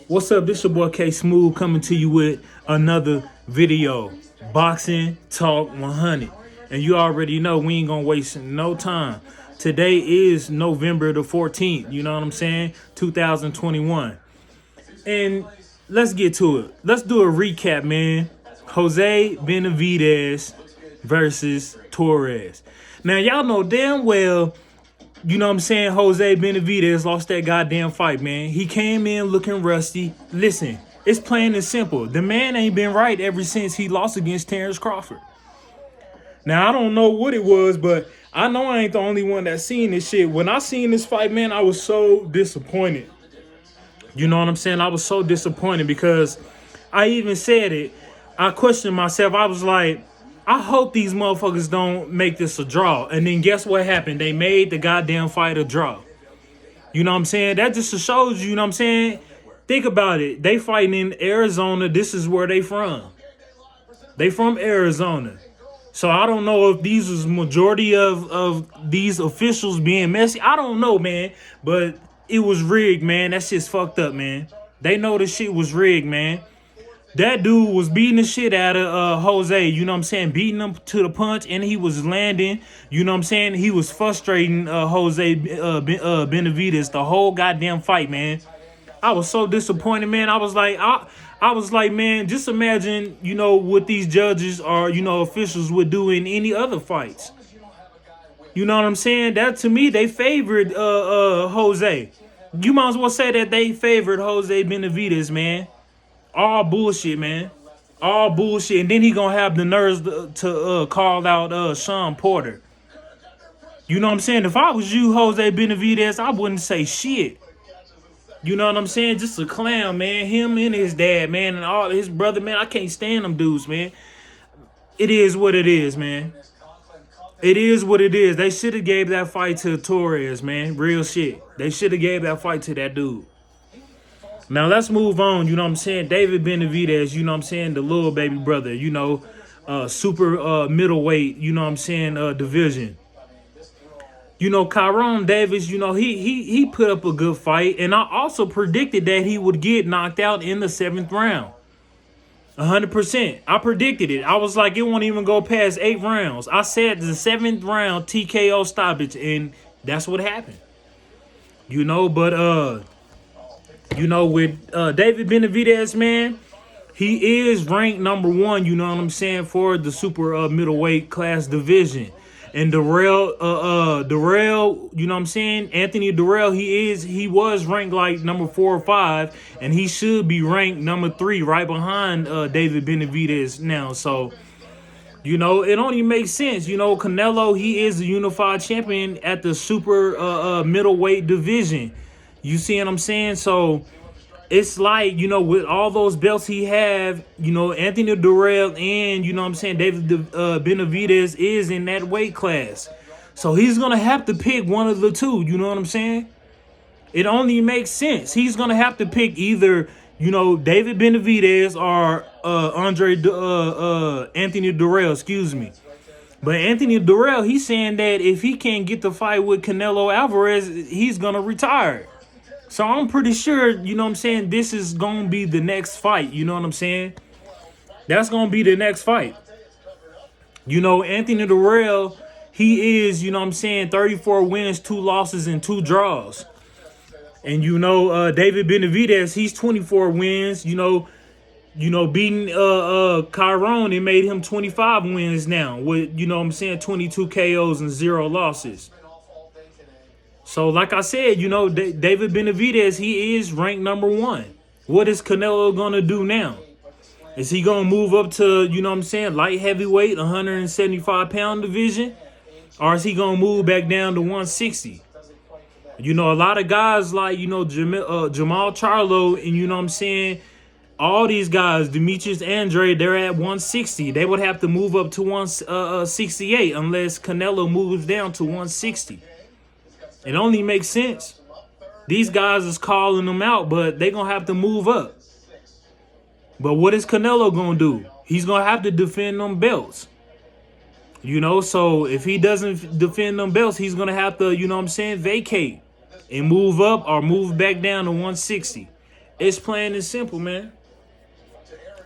What's up? This your boy K Smooth coming to you with another video. Boxing Talk 100. And you already know we ain't gonna waste no time. Today is November the 14th, you know what I'm saying? 2021. And let's get to it. Let's do a recap, man. Jose Benavidez versus Torres. Now, y'all know damn well, you know what I'm saying, Jose Benavidez lost that goddamn fight, man. He came in looking rusty. Listen, it's plain and simple. The man ain't been right ever since he lost against Terrence Crawford. Now, I don't know what it was, but I know I ain't the only one that seen this shit. When I seen this fight, man, I was so disappointed. You know what I'm saying? I was so disappointed because I even said it. I questioned myself. I was like, I hope these motherfuckers don't make this a draw. And then guess what happened? They made the goddamn fight a draw. You know what I'm saying? That just shows you, you know what I'm saying? Think about it. They fighting in Arizona. This is where they from. They from Arizona. So I don't know if these was majority of these officials being messy. I don't know, man. But it was rigged, man. That shit's fucked up, man. They know the shit was rigged, man. That dude was beating the shit out of Jose, you know what I'm saying? Beating him to the punch, and he was landing, you know what I'm saying? He was frustrating Jose Benavidez the whole goddamn fight, man. I was so disappointed, man. I was like, man, just imagine, you know, what these judges or, you know, officials would do in any other fights. You know what I'm saying? That, to me, they favored Jose. You might as well say that they favored Jose Benavidez, man. All bullshit, man. All bullshit. And then he gonna have the nerves to call out Sean Porter. You know what I'm saying? If I was you, Jose Benavidez, I wouldn't say shit. You know what I'm saying? Just a clown, man. Him and his dad, man, and all his brother, man. I can't stand them dudes, man. It is what it is, man. It is what it is. They should have gave that fight to Torres, man. Real shit. They should have gave that fight to that dude. Now, let's move on, you know what I'm saying? David Benavidez, you know what I'm saying? The little baby brother, you know, super middleweight, you know what I'm saying, division. You know, Kyrone Davis, you know, he put up a good fight. And I also predicted that he would get knocked out in the 7th round. 100%. I predicted it. I was like, it won't even go past 8 rounds. I said the 7th round TKO stoppage, and that's what happened. You know, but you know, with David Benavidez, man, he is ranked #1, you know what I'm saying, for the super middleweight class division. And Darrell, you know what I'm saying, Anthony Darrell, he was ranked like #4 or 5, and he should be ranked #3 right behind David Benavidez now. So, you know, it only makes sense. You know, Canelo, he is the unified champion at the super middleweight division. You see what I'm saying? So it's like, you know, with all those belts he have, you know, Anthony Darrell and, you know what I'm saying, David Benavidez is in that weight class. So he's going to have to pick one of the two, you know what I'm saying? It only makes sense. He's going to have to pick either, you know, David Benavidez or Anthony Darrell, excuse me. But Anthony Darrell, he's saying that if he can't get the fight with Canelo Alvarez, he's going to retire. So I'm pretty sure, you know what I'm saying, this is going to be the next fight. You know what I'm saying? That's going to be the next fight. You know, Anthony Darrell, he is, you know what I'm saying, 34 wins, 2 losses, and 2 draws. And, you know, David Benavidez, he's 24 wins, you know, beating Kyrone, it made him 25 wins now with, you know what I'm saying, 22 KOs and 0 losses. So, like I said, you know, David Benavidez, he is ranked #1. What is Canelo going to do now? Is he going to move up to, you know what I'm saying, light heavyweight, 175-pound division? Or is he going to move back down to 160? You know, a lot of guys like, you know, Jamal Charlo and, you know what I'm saying, all these guys, Demetrius Andrade, they're at 160. They would have to move up to 168 unless Canelo moves down to 160. It only makes sense. These guys is calling them out, but they're going to have to move up. But what is Canelo going to do? He's going to have to defend them belts. You know, so if he doesn't defend them belts, he's going to have to, you know what I'm saying, vacate and move up or move back down to 160. It's plain and simple, man.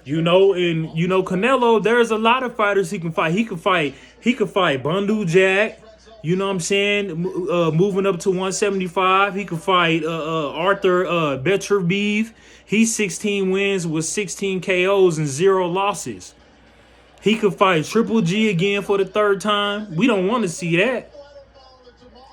You know, and you know, Canelo, there's a lot of fighters he can fight. He could fight Bundu Jack. You know what I'm saying? Moving up to 175. He could fight Arthur Benavidez. He's 16 wins with 16 KOs and 0 losses. He could fight Triple G again for the 3rd time. We don't want to see that.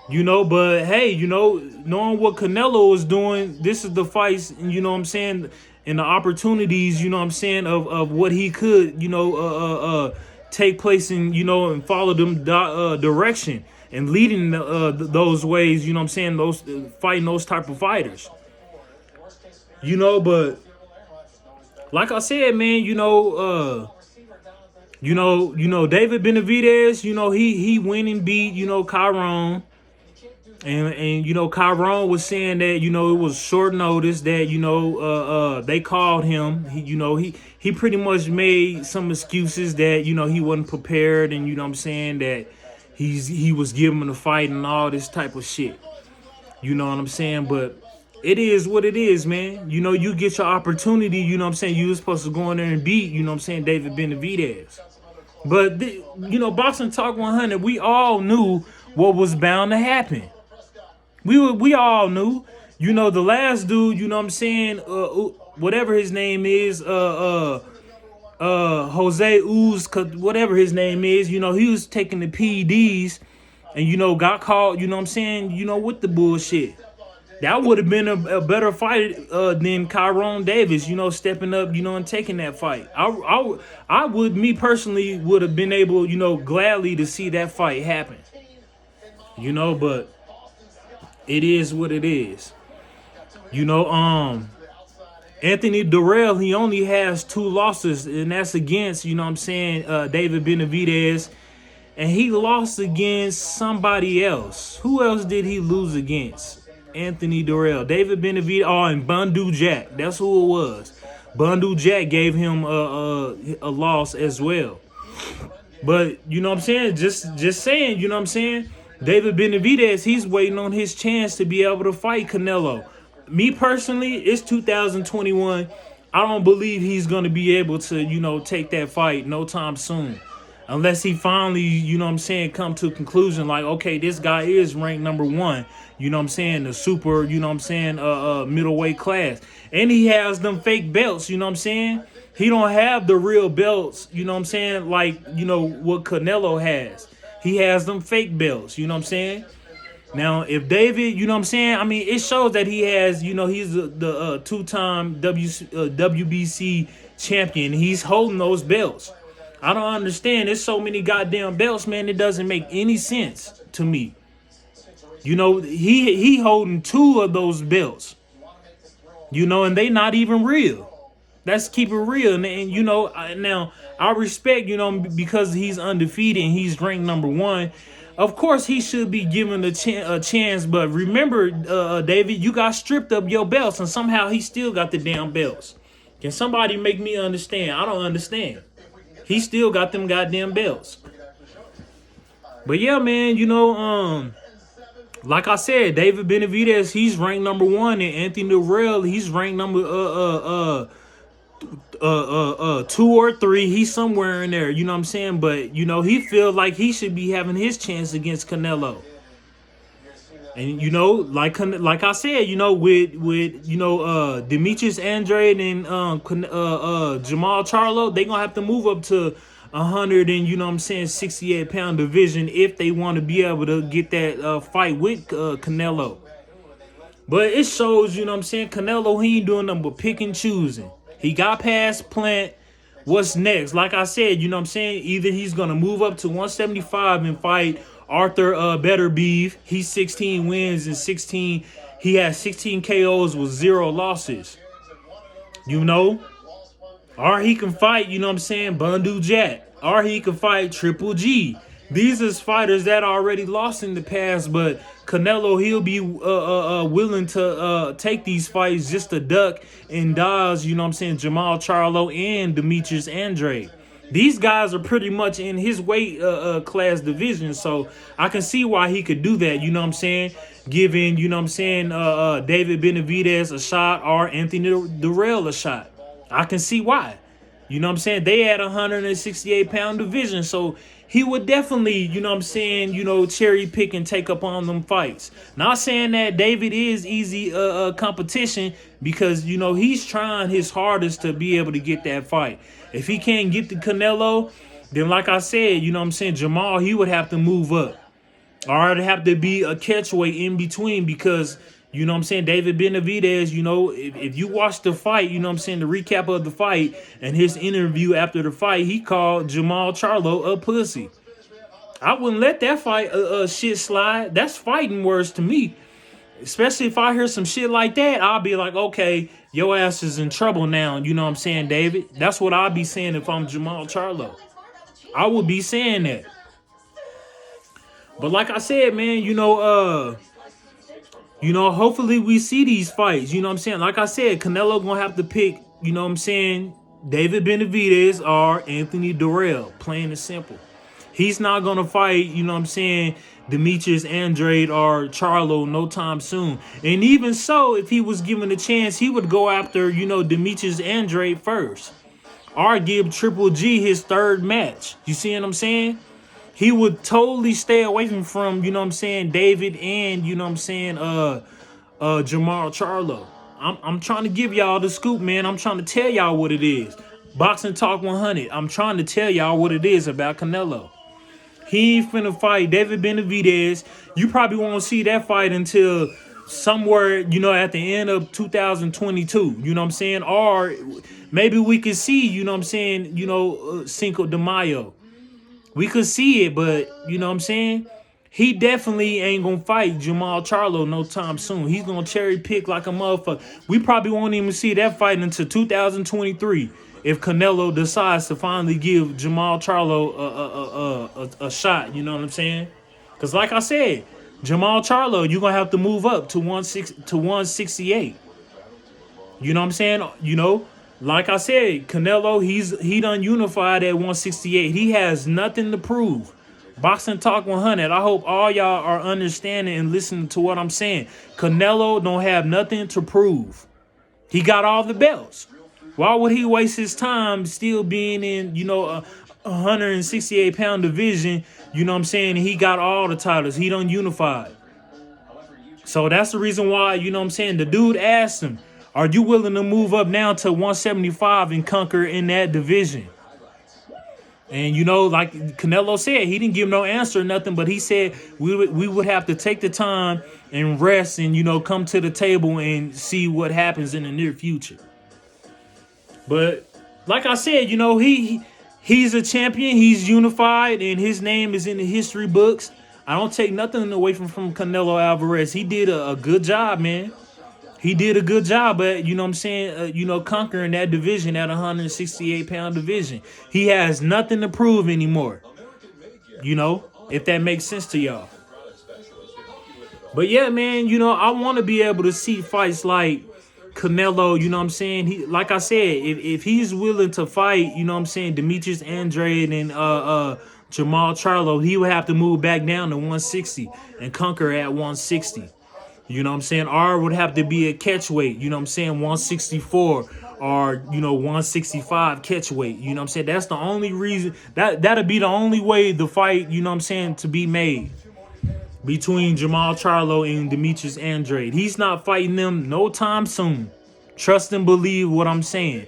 You know, but hey, you know, knowing what Canelo is doing, this is the fights, you know what I'm saying, and the opportunities, you know what I'm saying, of what he could, you know, take place in, you know, and follow them direction and leading those ways, you know what I'm saying, those fighting those type of fighters. You know, but like I said, man, you know, David Benavidez, you know, he went and beat, you know, Kyrone. And you know, Kyrone was saying that, you know, it was short notice that, you know, they called him. He pretty much made some excuses that, you know, he wasn't prepared, and you know what I'm saying, that he was giving a fight and all this type of shit. You know what I'm saying? But it is what it is, man. You know, you get your opportunity, you know what I'm saying? You were supposed to go in there and beat, you know what I'm saying, David Benavidez. But you know, Boxing Talk 100, we all knew what was bound to happen. We all knew, you know, the last dude, you know what I'm saying, whatever his name is, Jose Uz, whatever his name is, you know, he was taking the PEDs and, you know, got caught, you know what I'm saying, you know, with the bullshit. That would have been a better fight than Kyrone Davis, you know, stepping up, you know, and taking that fight. I would, me personally, would have been able, you know, gladly to see that fight happen. You know, but it is what it is. You know, Anthony Darrell, he only has 2 losses, and that's against, you know what I'm saying, David Benavidez. And he lost against somebody else. Who else did he lose against? Anthony Darrell, David Benavidez, and Bundu Jack. That's who it was. Bundu Jack gave him a loss as well. But, you know what I'm saying? Just saying, you know what I'm saying? David Benavidez, he's waiting on his chance to be able to fight Canelo. Me personally, it's 2021. I don't believe he's going to be able to, you know, take that fight no time soon. Unless he finally, you know what I'm saying, come to a conclusion like, okay, this guy is ranked #1. You know what I'm saying? The super, you know what I'm saying, middleweight class. And he has them fake belts, you know what I'm saying? He don't have the real belts, you know what I'm saying, like, you know, what Canelo has. He has them fake belts, you know what I'm saying? Now, if David, you know what I'm saying, I mean, it shows that he has, you know, he's the 2-time WBC champion. He's holding those belts. I don't understand. There's so many goddamn belts, man. It doesn't make any sense to me. You know, he holding 2 of those belts. You know, and they not even real. Let's keep it real. And you know, now I respect, you know, because he's undefeated and he's ranked #1. Of course, he should be given a chance. But remember, David, you got stripped of your belts, and somehow he still got the damn belts. Can somebody make me understand? I don't understand. He still got them goddamn belts. But yeah, man, you know, like I said, David Benavidez, he's ranked #1, and Anthony Darrell, he's ranked number 2 or 3. He's somewhere in there, you know what I'm saying? But you know, he feels like he should be having his chance against Canelo. And you know, like I said, you know, with you know, Demetrius Andrade and Jamal Charlo, they gonna have to move up to 100 and, you know what I'm saying, 68-pound division if they want to be able to get that fight with Canelo. But it shows, you know what I'm saying, Canelo, he ain't doing nothing but pick and choosing. He got past Plant. What's next? Like I said, you know what I'm saying, either he's going to move up to 175 and fight Arthur Benavidez. He's 16 wins and 16. He has 16 KOs with 0 losses. You know? Or he can fight, you know what I'm saying, Bundu Jack. Or he can fight Triple G. These is fighters that already lost in the past, but Canelo, he'll be willing to take these fights just to duck and dodge, you know what I'm saying, Jamal Charlo and Demetrius Andrade. These guys are pretty much in his weight class division, so I can see why he could do that. You know what I'm saying? Giving, you know what I'm saying, David Benavidez a shot or Anthony Darrell a shot. I can see why. You know what I'm saying? They had a 168-pound division, so he would definitely, you know what I'm saying, cherry pick and take up on them fights. Not saying that David is easy competition, because, he's trying his hardest to be able to get that fight. If he can't get the Canelo, then like I said, you know what I'm saying, Jamal, he would have to move up. Or it'd have to be a catchweight in between, because, you know what I'm saying, David Benavidez, if you watch the fight, you know what I'm saying, the recap of the fight and his interview after the fight, he called Jamal Charlo a pussy. I wouldn't let that fight shit slide. That's fighting words to me. Especially if I hear some shit like that, I'll be like, okay, your ass is in trouble now. You know what I'm saying, David? That's what I'll be saying if I'm Jamal Charlo. I would be saying that. But like I said, man, hopefully we see these fights. You know what I'm saying? Like I said, Canelo gonna have to pick, you know what I'm saying, David Benavidez or Anthony Darrell. Plain and simple. He's not going to fight, you know what I'm saying, Demetrius Andrade or Charlo no time soon. And even so, if he was given a chance, he would go after, Demetrius Andrade first. Or give Triple G his third match. You see what I'm saying? He would totally stay away from, you know what I'm saying, David and, you know what I'm saying, Jamal Charlo. I'm trying to give y'all the scoop, man. I'm trying to tell y'all what it is. Boxing Talk 100. I'm trying to tell y'all what it is about Canelo. He ain't finna fight David Benavidez. You probably won't see that fight until somewhere, at the end of 2022. You know what I'm saying? Or maybe we could see, you know what I'm saying, Cinco de Mayo. We could see it, but, you know what I'm saying? He definitely ain't gonna fight Jamal Charlo no time soon. He's gonna cherry pick like a motherfucker. We probably won't even see that fight until 2023 if Canelo decides to finally give Jamal Charlo a shot. You know what I'm saying? Because like I said, Jamal Charlo, you're gonna have to move up to 168. You know what I'm saying? Like I said, Canelo, he done unified at 168. He has nothing to prove. Boxing Talk 100. I hope all y'all are understanding and listening to what I'm saying. Canelo don't have nothing to prove. He got all the belts. Why would he waste his time still being in, a 168-pound division? You know what I'm saying? He got all the titles. He done unified. So that's the reason why, you know what I'm saying, the dude asked him, are you willing to move up now to 175 and conquer in that division? And, like Canelo said, he didn't give no answer or nothing, but he said we would have to take the time and rest and, come to the table and see what happens in the near future. But like I said, he's a champion. He's unified, and his name is in the history books. I don't take nothing away from Canelo Alvarez. He did a good job, man. He did a good job at, you know what I'm saying, conquering that division at 168-pound division. He has nothing to prove anymore, if that makes sense to y'all. But yeah, man, I want to be able to see fights like Canelo, you know what I'm saying? He, like I said, if he's willing to fight, you know what I'm saying, Demetrius Andrade and Jamal Charlo, he would have to move back down to 160 and conquer at 160. You know what I'm saying? Or would have to be a catch weight, you know what I'm saying, 164 or, 165 catch weight. You know what I'm saying? That's the only reason, that'll be the only way the fight, you know what I'm saying, to be made between Jamal Charlo and Demetrius Andrade. He's not fighting them no time soon. Trust and believe what I'm saying.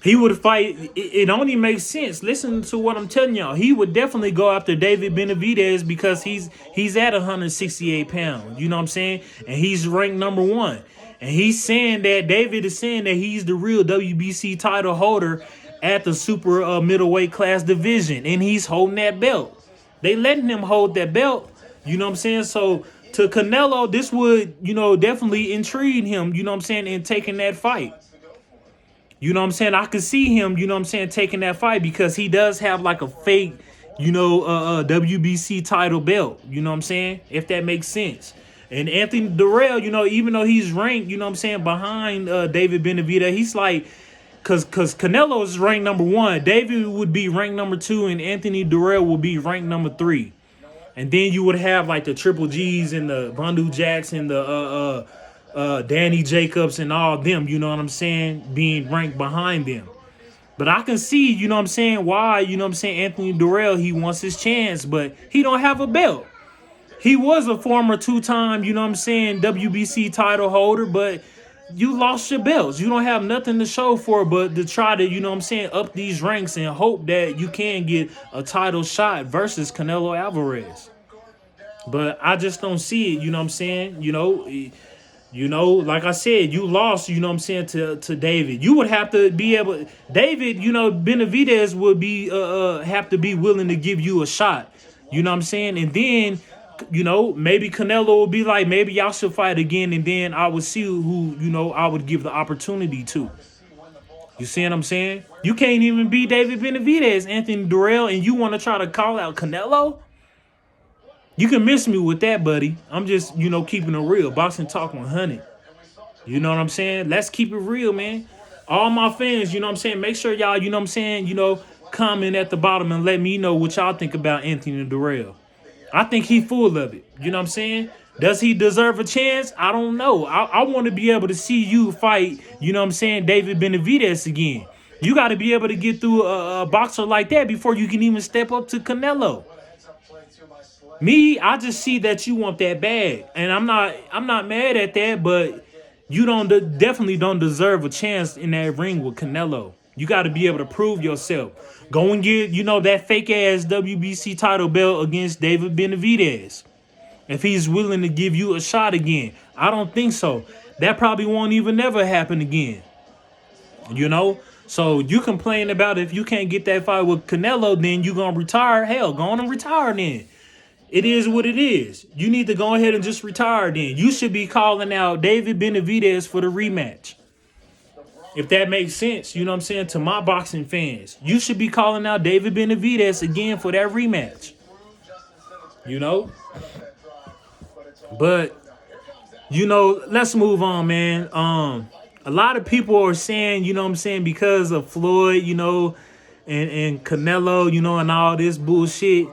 He would fight, it only makes sense. Listen to what I'm telling y'all. He would definitely go after David Benavidez because he's at 168 pounds. You know what I'm saying? And he's ranked number 1. And he's saying that, David is saying that he's the real WBC title holder at the super middleweight class division. And he's holding that belt. They letting him hold that belt. You know what I'm saying? So to Canelo, this would, definitely intrigue him, you know what I'm saying, in taking that fight. You know what I'm saying? I could see him, you know what I'm saying, taking that fight because he does have like a fake, WBC title belt. You know what I'm saying? If that makes sense. And Anthony Darrell, even though he's ranked, you know what I'm saying, behind David Benavidez, he's like, Cause Canelo is ranked number 1. David would be ranked number 2, and Anthony Darrell would be ranked number 3. And then you would have like the Triple G's and the Bundu Jacks and the Danny Jacobs and all them, you know what I'm saying, being ranked behind them. But I can see, you know what I'm saying, why, you know what I'm saying, Anthony Darrell, he wants his chance, but he don't have a belt. He was a former 2-time, you know what I'm saying, WBC title holder, but you lost your belts. You don't have nothing to show for it but to try to, you know what I'm saying, up these ranks and hope that you can get a title shot versus Canelo Alvarez. But I just don't see it, you know what I'm saying? You know, like I said, you lost, you know what I'm saying, to David. You would have to be able, David, you know, Benavidez would be have to be willing to give you a shot. You know what I'm saying? And then, you know, maybe Canelo would be like, maybe y'all should fight again, and then I would see who, you know, I would give the opportunity to. You see what I'm saying? You can't even beat David Benavidez, Anthony Darrell, and you want to try to call out Canelo? You can miss me with that, buddy. I'm just, you know, keeping it real. Boxing Talk 100. You know what I'm saying? Let's keep it real, man. All my fans, you know what I'm saying? Make sure y'all, you know what I'm saying, you know, comment at the bottom and let me know what y'all think about Anthony Darrell. I think he full of it. You know what I'm saying? Does he deserve a chance? I don't know. I want to be able to see you fight, you know what I'm saying, David Benavidez again. You got to be able to get through a boxer like that before you can even step up to Canelo. Me, I just see that you want that bad, and I'm not mad at that, but you definitely don't deserve a chance in that ring with Canelo. You got to be able to prove yourself. Go and get, you know, that fake ass WBC title belt against David Benavidez. If he's willing to give you a shot again. I don't think so. That probably won't even never happen again. You know? So you complain about if you can't get that fight with Canelo, then you gonna retire. Hell, go on and retire then. It is what it is. You need to go ahead and just retire then. You should be calling out David Benavidez for the rematch. If that makes sense, you know what I'm saying, to my boxing fans. You should be calling out David Benavidez again for that rematch. You know? But, you know, let's move on, man. A lot of people are saying, you know what I'm saying, because of Floyd, you know, and Canelo, you know, and all this bullshit,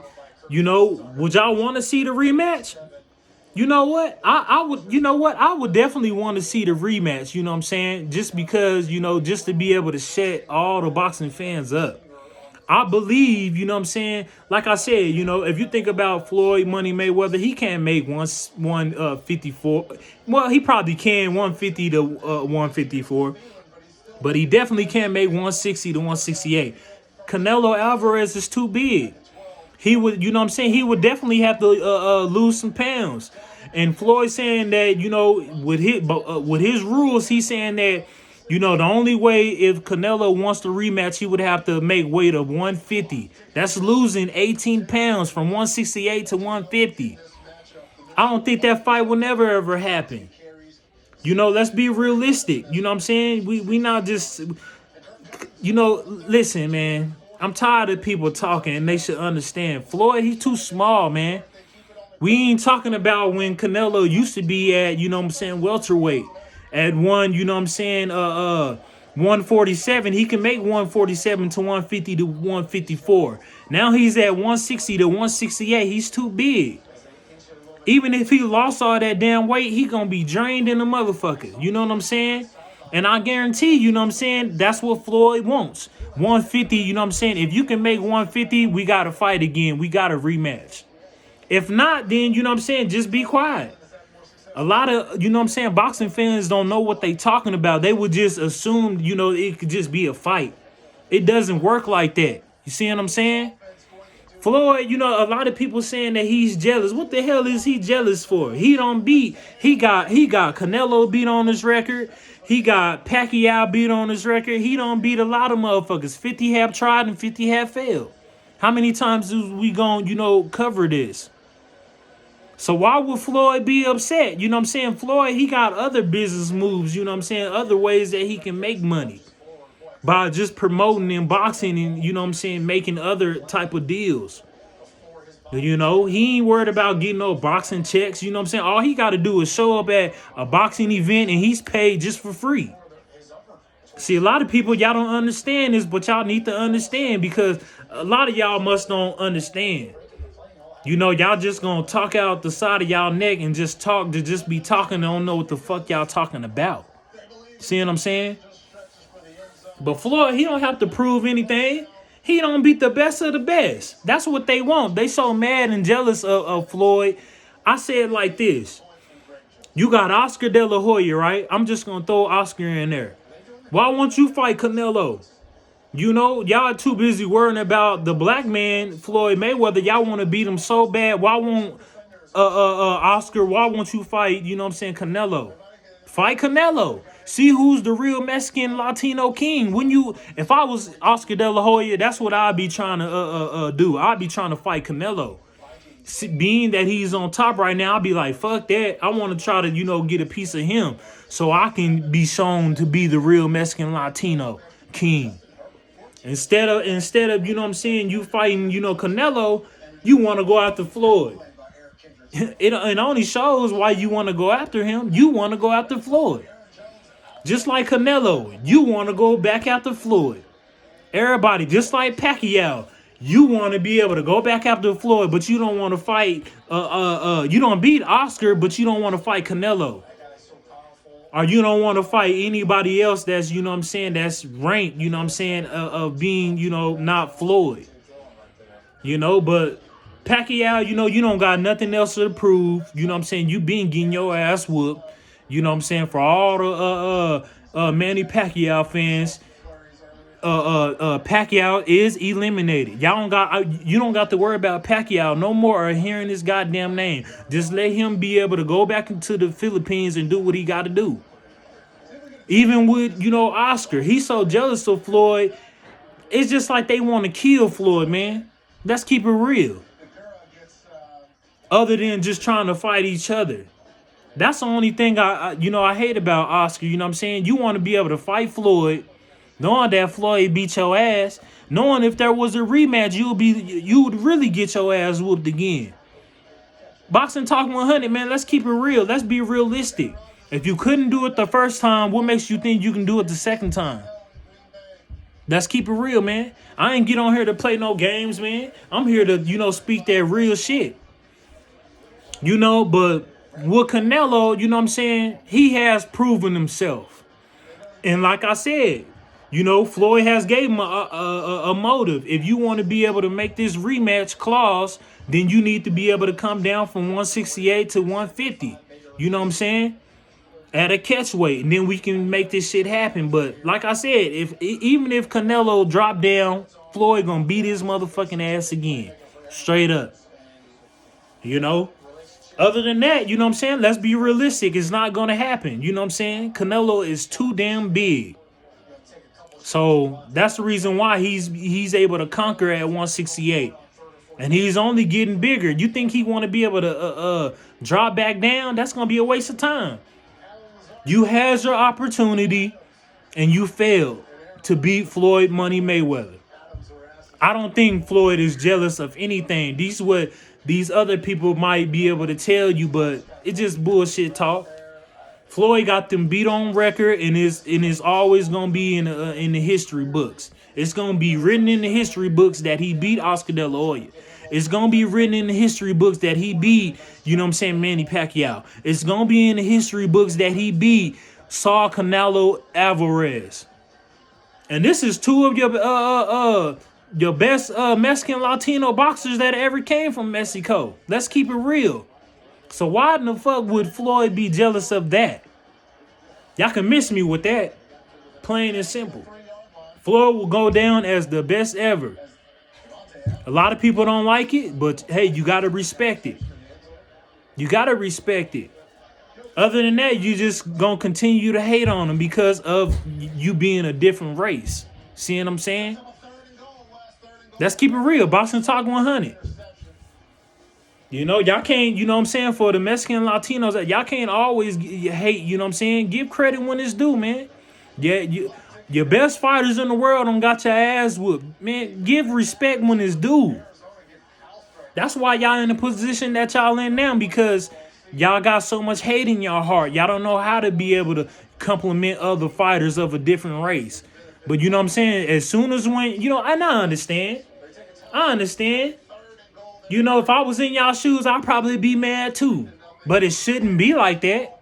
you know, would y'all want to see the rematch? You know what? I would, you know what? I would definitely want to see the rematch, you know what I'm saying? Just because, you know, just to be able to shut all the boxing fans up. I believe, you know what I'm saying? Like I said, you know, if you think about Floyd Money Mayweather, he can't make 154. Well, he probably can 150 to 154. But he definitely can't make 160 to 168. Canelo Alvarez is too big. He would, you know what I'm saying? He would definitely have to lose some pounds. And Floyd saying that, you know, with his rules, he's saying that, you know, the only way if Canelo wants to rematch, he would have to make weight of 150. That's losing 18 pounds from 168 to 150. I don't think that fight will never, ever happen. You know, let's be realistic. You know what I'm saying? We not just, you know, listen, man. I'm tired of people talking, and they should understand. Floyd, he's too small, man. We ain't talking about when Canelo used to be at, you know what I'm saying, welterweight. At one, you know what I'm saying, 147. He can make 147 to 150 to 154. Now he's at 160 to 168. He's too big. Even if he lost all that damn weight, he gonna be drained in the motherfucker. You know what I'm saying? And I guarantee, you know what I'm saying, that's what Floyd wants. 150, you know what I'm saying? If you can make 150, we got to fight again. We got to rematch. If not, then, you know what I'm saying, just be quiet. A lot of, you know what I'm saying, boxing fans don't know what they talking about. They would just assume, you know, it could just be a fight. It doesn't work like that. You see what I'm saying? Floyd, you know, a lot of people saying that he's jealous. What the hell is he jealous for? He don't beat. He got Canelo beat on his record. He got Pacquiao beat on his record. He don't beat a lot of motherfuckers. 50 have tried and 50 have failed. How many times do we gonna, you know, cover this? So why would Floyd be upset? You know what I'm saying? Floyd, he got other business moves, you know what I'm saying? Other ways that he can make money. By just promoting and boxing and, you know what I'm saying, making other type of deals. You know, he ain't worried about getting no boxing checks. You know what I'm saying? All he got to do is show up at a boxing event and he's paid just for free. See, a lot of people, y'all don't understand this, but y'all need to understand because a lot of y'all must don't understand. You know, y'all just gonna talk out the side of y'all neck and just talk to just be talking. Don't know what the fuck y'all talking about. See what I'm saying? But Floyd, he don't have to prove anything. He don't beat the best of the best. That's what they want. They so mad and jealous of Floyd. I say it like this. You got Oscar De La Hoya, right? I'm just going to throw Oscar in there. Why won't you fight Canelo? You know, y'all too busy worrying about the black man, Floyd Mayweather. Y'all want to beat him so bad. Why won't Oscar, why won't you fight, you know what I'm saying, Canelo? Fight Canelo. See who's the real Mexican Latino king. When you, if I was Oscar De La Hoya, that's what I'd be trying to do. I'd be trying to fight Canelo. Being that he's on top right now, I'll be like, fuck that. I want to try to, you know, get a piece of him so I can be shown to be the real Mexican Latino king. Instead of, you know what I'm saying, you fighting, you know, Canelo, you want to go after Floyd. It only shows why you want to go after him. You want to go after Floyd. Just like Canelo, you want to go back after Floyd. Everybody, just like Pacquiao, you want to be able to go back after Floyd, but you don't want to fight. You don't beat Oscar, but you don't want to fight Canelo, or you don't want to fight anybody else that's, you know what I'm saying, that's ranked, you know what I'm saying, of being, you know, not Floyd. You know, but Pacquiao, you know, you don't got nothing else to prove. You know what I'm saying? You been getting your ass whooped. You know what I'm saying? For all the Manny Pacquiao fans, Pacquiao is eliminated. Y'all don't got you don't got to worry about Pacquiao no more or hearing his goddamn name. Just let him be able to go back into the Philippines and do what he got to do. Even with, you know, Oscar, he's so jealous of Floyd. It's just like they want to kill Floyd, man. Let's keep it real. Other than just trying to fight each other. That's the only thing I hate about Oscar. You know what I'm saying? You want to be able to fight Floyd, knowing that Floyd beat your ass, knowing if there was a rematch, you would really get your ass whooped again. Boxing Talk 100, man, let's keep it real. Let's be realistic. If you couldn't do it the first time, what makes you think you can do it the second time? Let's keep it real, man. I ain't get on here to play no games, man. I'm here to, you know, speak that real shit. You know, but with Canelo, you know what I'm saying, he has proven himself. And like I said, you know, Floyd has gave him a motive. If you want to be able to make this rematch clause, then you need to be able to come down from 168 to 150. You know what I'm saying? At a catch weight, and then we can make this shit happen. But like I said, even if Canelo drop down, Floyd gonna beat his motherfucking ass again. Straight up. You know? Other than that, you know what I'm saying? Let's be realistic. It's not gonna happen. You know what I'm saying? Canelo is too damn big. So that's the reason why he's able to conquer at 168. And he's only getting bigger. You think he want to be able to drop back down? That's gonna be a waste of time. You had your opportunity, and you failed to beat Floyd Money Mayweather. I don't think Floyd is jealous of anything. These what these other people might be able to tell you, but it's just bullshit talk. Floyd got them beat on record, and is always gonna be in the history books. It's gonna be written in the history books that he beat Oscar De La Hoya. It's gonna be written in the history books that he beat, you know what I'm saying, Manny Pacquiao. It's gonna be in the history books that he beat Saul Canelo Alvarez. And this is two of your best Mexican Latino boxers that ever came from Mexico. Let's keep it real. So why in the fuck would Floyd be jealous of that? Y'all can miss me with that. Plain and simple. Floyd will go down as the best ever. A lot of people don't like it, but hey, you gotta respect it. You gotta respect it. Other than that, you just gonna continue to hate on him because of you being a different race. See what I'm saying? Let's keep it real. Boxing Talk 100. You know, y'all can't, you know what I'm saying, for the Mexican Latinos, y'all can't always hate, you know what I'm saying? Give credit when it's due, man. Yeah, your best fighters in the world don't got your ass whooped. Man, give respect when it's due. That's why y'all in the position that y'all in now, because y'all got so much hate in your heart. Y'all don't know how to be able to compliment other fighters of a different race. But you know what I'm saying? As soon as when, you know, and I understand. I understand. You know, if I was in y'all shoes, I'd probably be mad too. But it shouldn't be like that.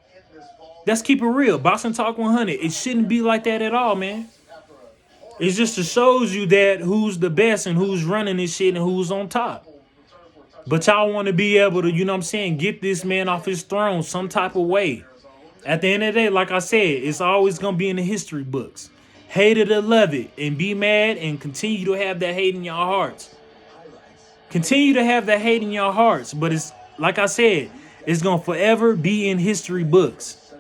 Let's keep it real. Boxing Talk 100. It shouldn't be like that at all, man. It's just to shows you that who's the best and who's running this shit and who's on top. But y'all want to be able to, you know what I'm saying, get this man off his throne some type of way. At the end of the day, like I said, it's always going to be in the history books. Hate it or love it and be mad and continue to have that hate in your hearts. Continue to have that hate in your hearts. But it's, like I said, it's going to forever be in history books.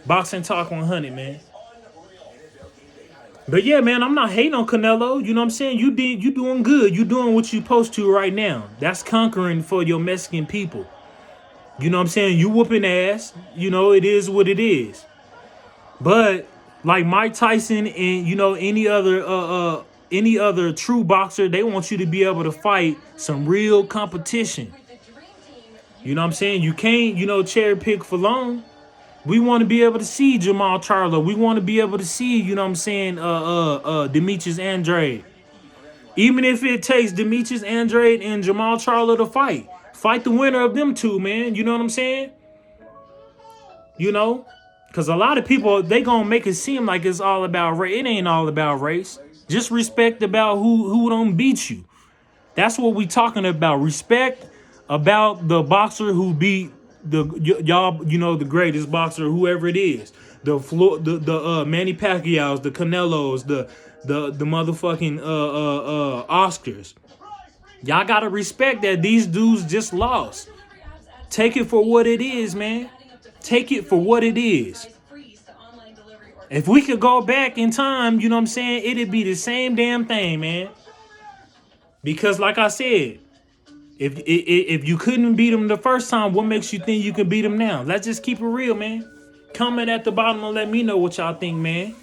Boxing Talk 100, man. But yeah, man, I'm not hating on Canelo. You know what I'm saying? You doing good. You doing what you supposed to right now. That's conquering for your Mexican people. You know what I'm saying? You whooping ass. You know, it is what it is. But like Mike Tyson and, you know, any other true boxer, they want you to be able to fight some real competition. You know what I'm saying? You can't, you know, cherry pick for long. We want to be able to see Jamal Charlo. We want to be able to see, you know what I'm saying, Demetrius Andrade. Even if it takes Demetrius Andrade and Jamal Charlo to fight. Fight the winner of them two, man. You know what I'm saying? You know? Because a lot of people, they going to make it seem like it's all about race. It ain't all about race. Just respect about who don't beat you. That's what we talking about. Respect about the boxer who beat y'all, you know, the greatest boxer, whoever it is, the Manny Pacquiao's, the Canelos, the motherfucking Oscars. Y'all gotta respect that these dudes just lost. Take it for what it is, man. Take it for what it is. If we could go back in time, you know what I'm saying, it'd be the same damn thing, man. Because like I said, If you couldn't beat him the first time, what makes you think you can beat him now? Let's just keep it real, man. Comment at the bottom and let me know what y'all think, man.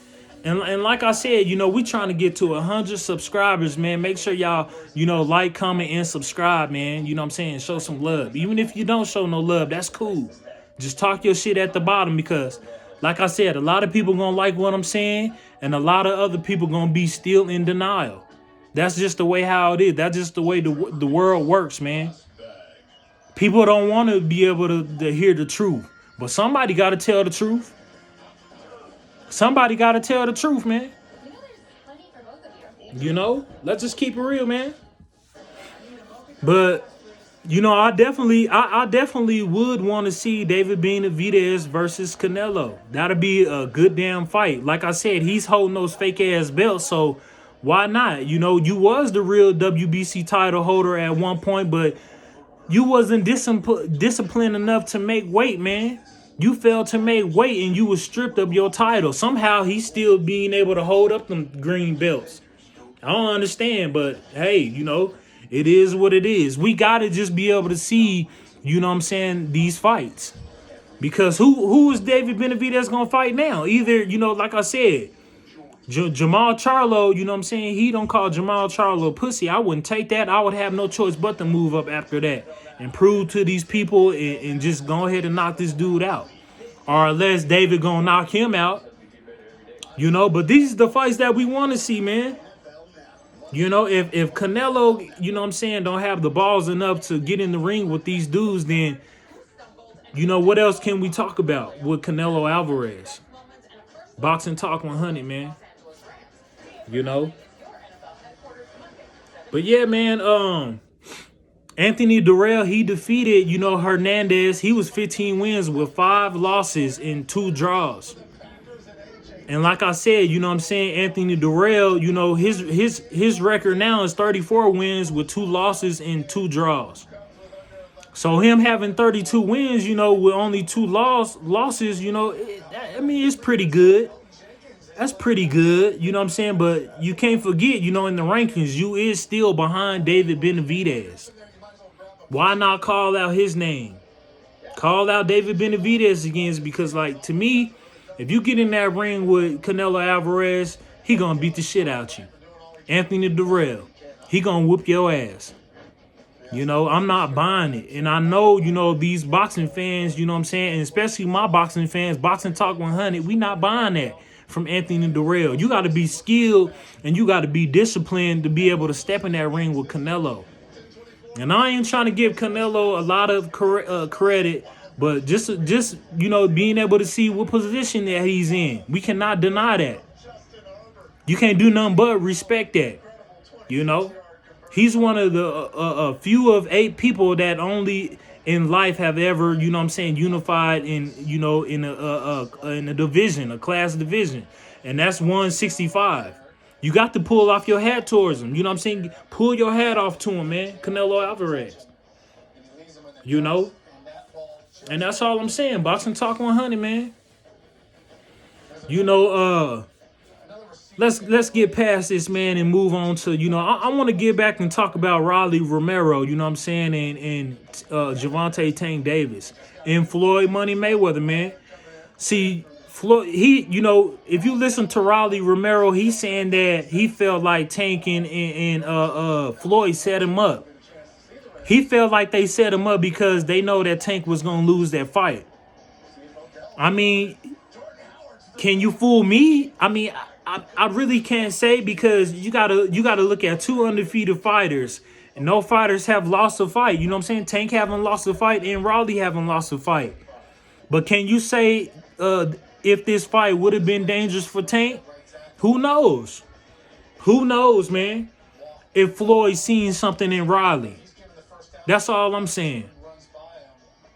And like I said, you know, we trying to get to 100 subscribers, man. Make sure y'all, you know, like, comment, and subscribe, man. You know what I'm saying? Show some love. Even if you don't show no love, that's cool. Just talk your shit at the bottom because, like I said, a lot of people gonna like what I'm saying, and a lot of other people gonna be still in denial. That's just the way how it is. That's just the way the world works, man. People don't want to be able to hear the truth. But somebody got to tell the truth. Somebody got to tell the truth, man. You know, let's just keep it real, man. But, you know, I definitely would want to see David Benavidez versus Canelo. That'll be a good damn fight. Like I said, he's holding those fake ass belts, so why not? You know, you was the real WBC title holder at one point, but you wasn't disciplined enough to make weight, man. You failed to make weight and you was stripped of your title. Somehow he's still being able to hold up them green belts. I don't understand, but hey, you know, it is what it is. We got to just be able to see, you know what I'm saying, these fights. Because who is David Benavidez going to fight now? Either, you know, like I said, Jamal Charlo, you know what I'm saying? He don't call Jamal Charlo pussy. I wouldn't take that. I would have no choice but to move up after that and prove to these people and just go ahead and knock this dude out. Or unless David gonna knock him out. You know, but these are the fights that we want to see, man. You know, if Canelo, you know what I'm saying, don't have the balls enough to get in the ring with these dudes, then, you know, what else can we talk about with Canelo Alvarez? Boxing Talk 100, man. You know, but yeah, man. Anthony Darrell, he defeated, you know, Hernandez. He was 15 wins with 5 losses and 2 draws. And like I said, you know what I'm saying, Anthony Darrell, you know, his record now is 34 wins with 2 losses and 2 draws. So him having 32 wins, you know, with only 2 losses, you know, I mean, it's pretty good. That's pretty good, you know what I'm saying? But you can't forget, you know, in the rankings, you is still behind David Benavidez. Why not call out his name? Call out David Benavidez again, because, like, to me, if you get in that ring with Canelo Alvarez, he gonna beat the shit out you. Anthony Darrell, he gonna whoop your ass. You know, I'm not buying it. And I know, you know, these boxing fans, you know what I'm saying, and especially my boxing fans, Boxing Talk 100, we not buying that from Anthony Darrell. You got to be skilled and you got to be disciplined to be able to step in that ring with Canelo. And I ain't trying to give Canelo a lot of credit, but just you know, being able to see what position that he's in. We cannot deny that. You can't do nothing but respect that, you know. He's one of the few of 8 people that only in life have ever, you know what I'm saying, unified in, you know, in a division, a class division. And that's 165. You got to pull off your hat towards him. You know what I'm saying? Pull your hat off to him, man. Canelo Alvarez. You know? And that's all I'm saying. Boxing Talk 100, man. You know, let's get past this, man, and move on to, you know, I want to get back and talk about Rolly Romero, you know what I'm saying, and Gervonta Tank Davis and Floyd Money Mayweather, man. See, Floyd, you know, if you listen to Rolly Romero, he's saying that he felt like Tank and Floyd set him up. He felt like they set him up because they know that Tank was gonna lose that fight. I mean, can you fool me? I mean, I really can't say, because you gotta look at 2 undefeated fighters, and no fighters have lost a fight. You know what I'm saying? Tank haven't lost a fight and Rolly haven't lost a fight. But can you say if this fight would have been dangerous for Tank? Who knows? Who knows, man? If Floyd seen something in Rolly. That's all I'm saying.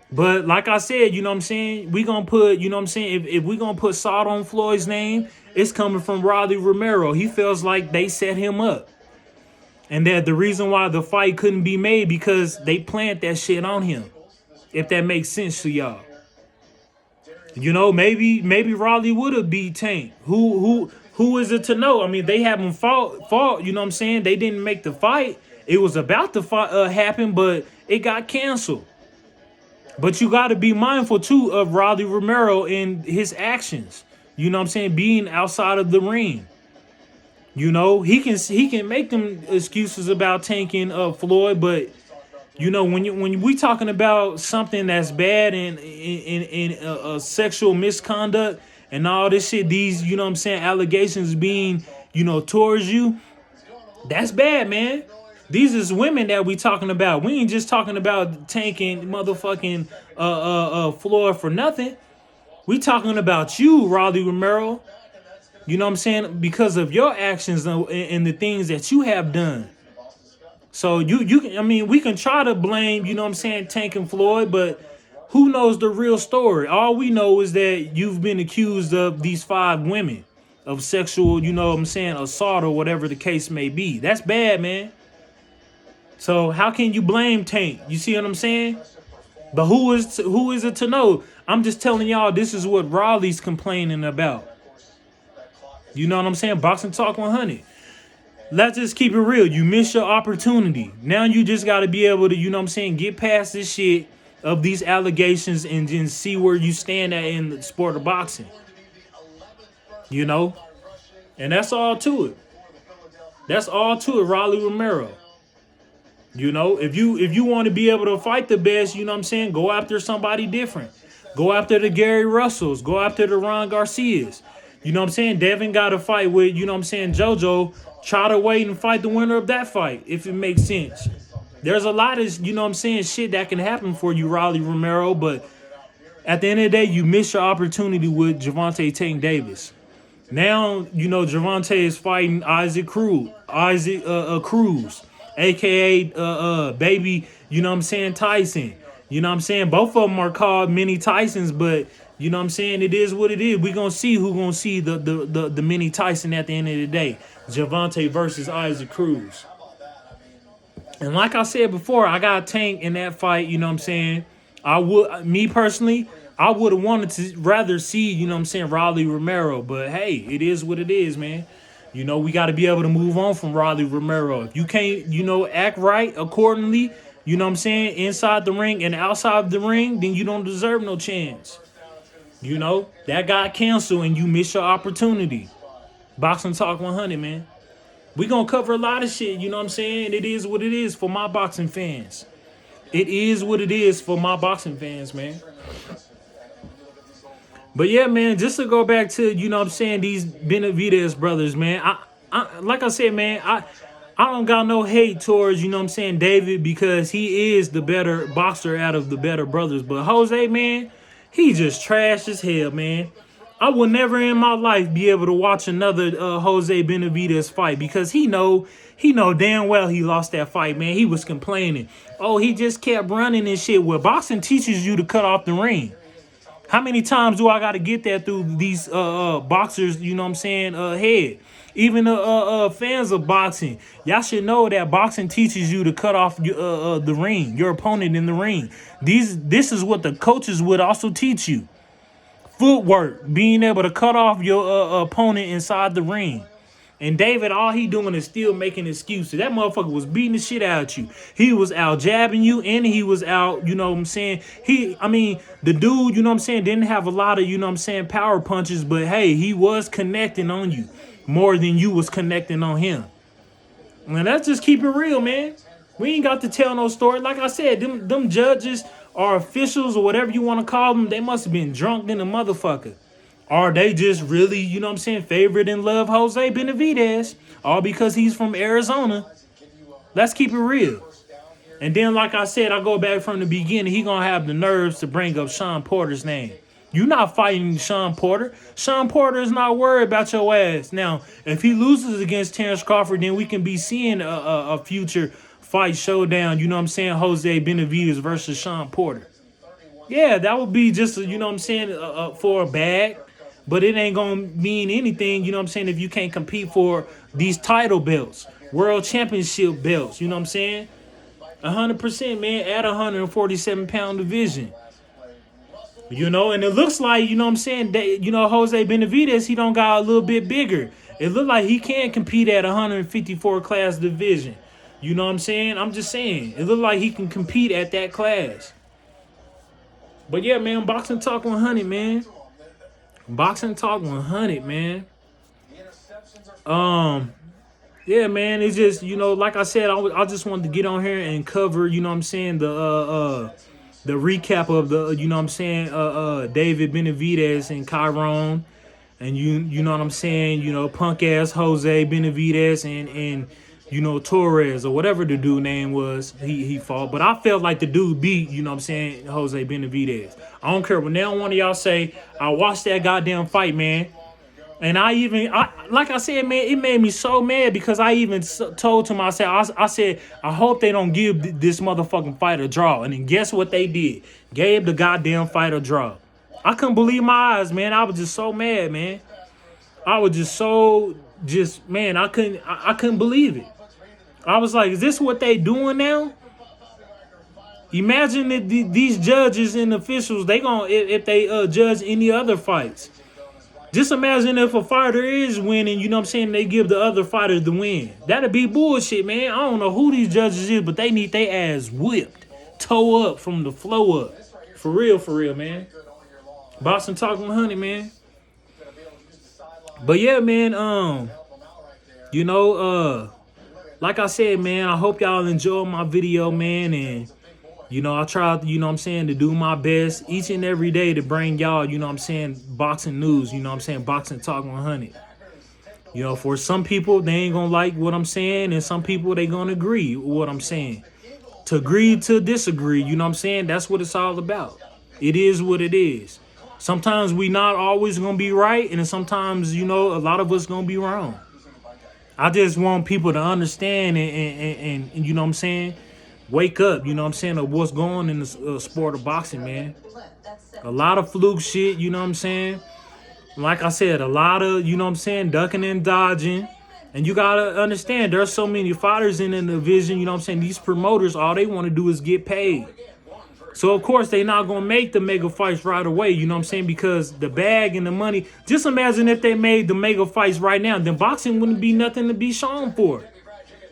But like I said, you know what I'm saying, we gonna put, you know what I'm saying, if we gonna put salt on Floyd's name, it's coming from Rolly Romero. He feels like they set him up. And that the reason why the fight couldn't be made because they planned that shit on him. If that makes sense to y'all. You know, maybe Rolly would have beat Tank. Who is it to know? I mean, they haven't fought, you know what I'm saying? They didn't make the fight. It was about to happen, but it got canceled. But you got to be mindful, too, of Rolly Romero and his actions. You know what I'm saying? Being outside of the ring. You know, he can make them excuses about tanking Floyd, but, you know, when we talking about something that's bad and sexual misconduct and all this shit, these, you know what I'm saying, allegations being, you know, towards you, that's bad, man. These is women that we talking about. We ain't just talking about tanking motherfucking Floyd for nothing. We talking about you, Rolly Romero. You know what I'm saying? Because of your actions and the things that you have done. So you can, I mean, we can try to blame, you know what I'm saying, Tank and Floyd, but who knows the real story? All we know is that you've been accused of these 5 women of sexual, you know what I'm saying, assault or whatever the case may be. That's bad, man. So how can you blame Tank? You see what I'm saying? But who is it to know? I'm just telling y'all, this is what Rolly's complaining about. You know what I'm saying? Boxing Talk 100. Let's just keep it real. You missed your opportunity. Now you just got to be able to, you know what I'm saying, get past this shit of these allegations and then see where you stand at in the sport of boxing. You know? And that's all to it. That's all to it, Rolly Romero. You know, if you want to be able to fight the best, you know what I'm saying, go after somebody different. Go after the Gary Russells. Go after the Ron Garcias. You know what I'm saying? Devin got to fight with, you know what I'm saying, JoJo. Try to wait and fight the winner of that fight, if it makes sense. There's a lot of, you know what I'm saying, shit that can happen for you, Rolly Romero, but at the end of the day, you missed your opportunity with Gervonta Tank Davis. Now, you know, Gervonta is fighting Isaac Cruz, a.k.a. baby, you know what I'm saying, Tyson. You know what I'm saying? Both of them are called mini Tysons, but, you know what I'm saying, it is what it is. We're going to see who's going to see the mini Tyson at the end of the day. Gervonta versus Isaac Cruz. And like I said before, I got Tank in that fight, you know what I'm saying? Me personally, I would have wanted to rather see, you know what I'm saying, Rolly Romero. But, hey, it is what it is, man. You know, we got to be able to move on from Rolly Romero. If you can't, you know, act right accordingly, you know what I'm saying, inside the ring and outside the ring, then you don't deserve no chance. You know, that got canceled and you missed your opportunity. Boxing Talk 100, man. We gonna cover a lot of shit, you know what I'm saying? It is what it is for my boxing fans. It is what it is for my boxing fans, man. But yeah, man, just to go back to, you know what I'm saying, these Benavidez brothers, man. I like I said, man, I don't got no hate towards, you know what I'm saying, David, because he is the better boxer out of the better brothers. But Jose, man, he just trash as hell, man. I will never in my life be able to watch another Jose Benavidez fight because he know damn well he lost that fight, man. He was complaining. Oh, he just kept running and shit. Well, boxing teaches you to cut off the ring. How many times do I got to get that through these boxers, you know what I'm saying, head? Even the fans of boxing, y'all should know that boxing teaches you to cut off the ring, your opponent in the ring. This is what the coaches would also teach you. Footwork, being able to cut off your opponent inside the ring. And David, all he doing is still making excuses. That motherfucker was beating the shit out of you. He was out jabbing you, and he was out, you know what I'm saying? The dude, you know what I'm saying, didn't have a lot of, you know what I'm saying, power punches, but hey, he was connecting on you more than you was connecting on him. And let's just keep it real, man. We ain't got to tell no story. Like I said, them judges or officials or whatever you want to call them, they must have been drunk than a motherfucker. Or they just really, you know what I'm saying, favorite and love Jose Benavidez. All because he's from Arizona. Let's keep it real. And then, like I said, I go back from the beginning. He going to have the nerves to bring up Sean Porter's name. You're not fighting Sean Porter. Sean Porter is not worried about your ass. Now, if he loses against Terrence Crawford, then we can be seeing a future fight showdown, you know what I'm saying, Jose Benavidez versus Sean Porter. Yeah, that would be just, you know what I'm saying, for a bag. But it ain't going to mean anything, you know what I'm saying, if you can't compete for these title belts, world championship belts, you know what I'm saying? 100%, man, at 147-pound division. You know, and it looks like, you know what I'm saying, that, you know, Jose Benavidez, he don't got a little bit bigger. It look like he can compete at 154 class division. You know what I'm saying? I'm just saying. It look like he can compete at that class. But yeah, man, Boxing Talk 100, man. Boxing Talk 100, man. Yeah, man, it's just, you know, like I said, I just wanted to get on here and cover, you know what I'm saying, the recap of the, you know what I'm saying, David Benavidez and Kyrone. And you know what I'm saying, you know, punk ass Jose Benavidez and you know, Torres or whatever the dude name was, he fought. But I felt like the dude beat, you know what I'm saying, Jose Benavidez. I don't care what now one of y'all say. I watched that goddamn fight, man. And like I said, man, it made me so mad because I even told to myself, I said, I hope they don't give this motherfucking fight a draw. And then guess what they did? Gave the goddamn fight a draw. I couldn't believe my eyes, man. I was just so mad, man. I was just man, I couldn't believe it. I was like, is this what they doing now? Imagine if these judges and officials, if they judge any other fights. Just imagine if a fighter is winning, you know what I'm saying, they give the other fighter the win. That'd be bullshit, man. I don't know who these judges is, but they need their ass whipped. Toe up from the flow up. For real, man. Boxing Talk 100, man. But yeah, man, you know, like I said, man, I hope y'all enjoy my video, man, and, you know, I try, you know what I'm saying, to do my best each and every day to bring y'all, you know what I'm saying, boxing news, you know what I'm saying, Boxing Talk 100. You know, for some people, they ain't gonna like what I'm saying, and some people, they gonna agree with what I'm saying. To agree to disagree, you know what I'm saying, that's what it's all about. It is what it is. Sometimes we not always gonna be right, and sometimes, you know, a lot of us gonna be wrong. I just want people to understand and you know what I'm saying, wake up, you know what I'm saying, of what's going on in the sport of boxing, man. A lot of fluke shit, you know what I'm saying. Like I said, a lot of, you know what I'm saying, ducking and dodging. And you got to understand, there's so many fighters in the division, you know what I'm saying, these promoters, all they want to do is get paid. So, of course, they not going to make the mega fights right away, you know what I'm saying, because the bag and the money, just imagine if they made the mega fights right now, then boxing wouldn't be nothing to be shown for.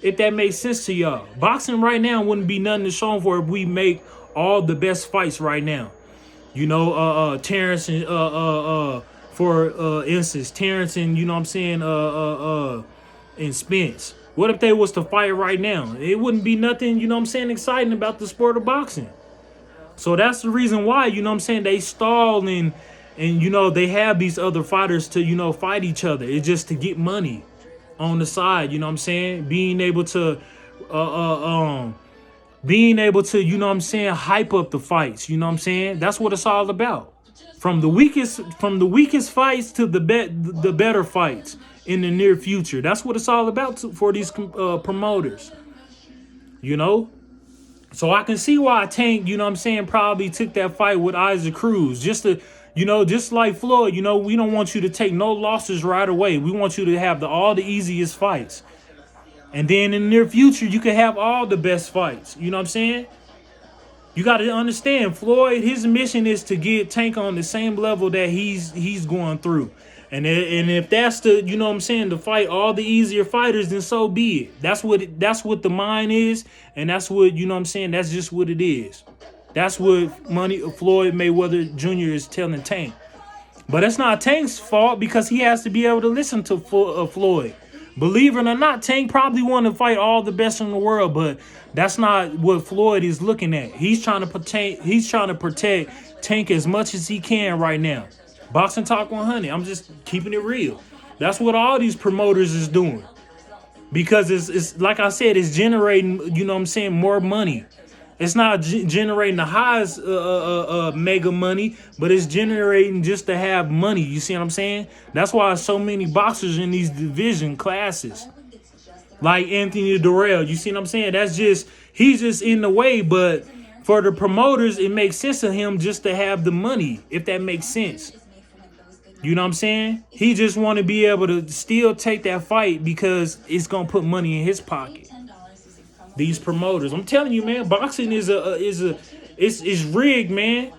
If that makes sense to y'all. Boxing right now wouldn't be nothing to show for if we make all the best fights right now. You know, Terrence and, for instance, Terrence and, you know what I'm saying, and Spence? What if they was to fight right now? It wouldn't be nothing, you know what I'm saying, exciting about the sport of boxing. So that's the reason why, you know what I'm saying, they stall and you know, they have these other fighters to, you know, fight each other. It's just to get money on the side, you know what I'm saying? Being able to you know what I'm saying, hype up the fights, you know what I'm saying? That's what it's all about. From the weakest fights to the better fights in the near future. That's what it's all about for these promoters. You know? So I can see why Tank, you know what I'm saying, probably took that fight with Isaac Cruz. Just to, you know, just like Floyd, you know, we don't want you to take no losses right away. We want you to have all the easiest fights. And then in the near future, you can have all the best fights. You know what I'm saying? You got to understand, Floyd, his mission is to get Tank on the same level that he's going through. And if that's the, you know what I'm saying, to fight all the easier fighters, then so be it. That's what the mind is, and that's what, you know what I'm saying, that's just what it is. That's what Floyd Mayweather Jr. is telling Tank. But it's not Tank's fault because he has to be able to listen to Floyd. Believe it or not, Tank probably want to fight all the best in the world, but that's not what Floyd is looking at. He's trying to protect Tank as much as he can right now. Boxing Talk 100. I'm just keeping it real. That's what all these promoters is doing. Because it's like I said, it's generating, you know what I'm saying, more money. It's not generating the highest mega money, but it's generating just to have money. You see what I'm saying? That's why so many boxers in these division classes. Like Anthony Darrell, you see what I'm saying? He's just in the way, but for the promoters, it makes sense to him just to have the money, if that makes sense. You know what I'm saying? He just want to be able to still take that fight because it's going to put money in his pocket. These promoters, I'm telling you, man, boxing is rigged, man.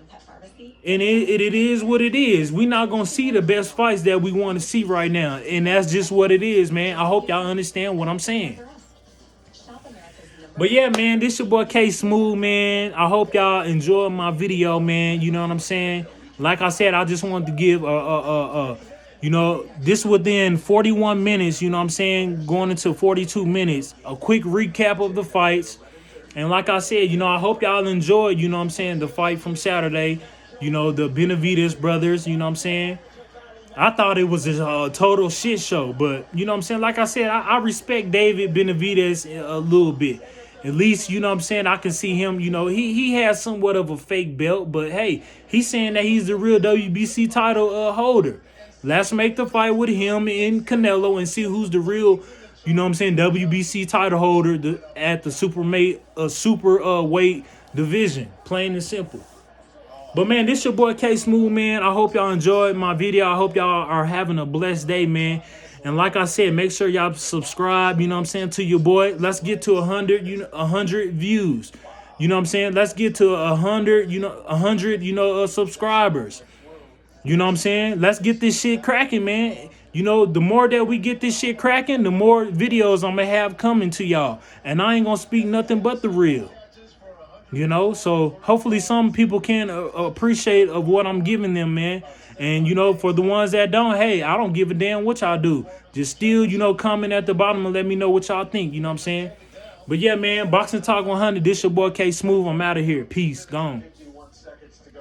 And it is what it is. We're not going to see the best fights that we want to see right now. And that's just what it is, man. I hope y'all understand what I'm saying. But yeah, man, this your boy K Smooth, man. I hope y'all enjoyed my video, man. You know what I'm saying? Like I said, I just wanted to give you know, this within 41 minutes, you know what I'm saying, going into 42 minutes, a quick recap of the fights. And like I said, you know, I hope y'all enjoyed, you know what I'm saying, the fight from Saturday, you know, the Benavidez brothers, you know what I'm saying. I thought it was a total shit show, but, you know what I'm saying, like I said, I respect David Benavidez a little bit. At least, you know what I'm saying, I can see him, you know, he has somewhat of a fake belt, but hey, he's saying that he's the real WBC title holder. Let's make the fight with him and Canelo and see who's the real, you know what I'm saying, WBC title holder at the super weight division. Plain and simple. But man, this your boy K Smooth, man. I hope y'all enjoyed my video. I hope y'all are having a blessed day, man. And like I said, make sure y'all subscribe, you know what I'm saying, to your boy. Let's get to 100 views. You know what I'm saying? Let's get to 100 subscribers. You know what I'm saying? Let's get this shit cracking, man. You know, the more that we get this shit cracking, the more videos I'm going to have coming to y'all. And I ain't going to speak nothing but the real. You know, so hopefully some people can appreciate of what I'm giving them, man. And, you know, for the ones that don't, hey, I don't give a damn what y'all do. Just still, you know, comment at the bottom and let me know what y'all think. You know what I'm saying? But yeah, man, Boxing Talk 100. This your boy K Smooth. I'm out of here. Peace. Gone.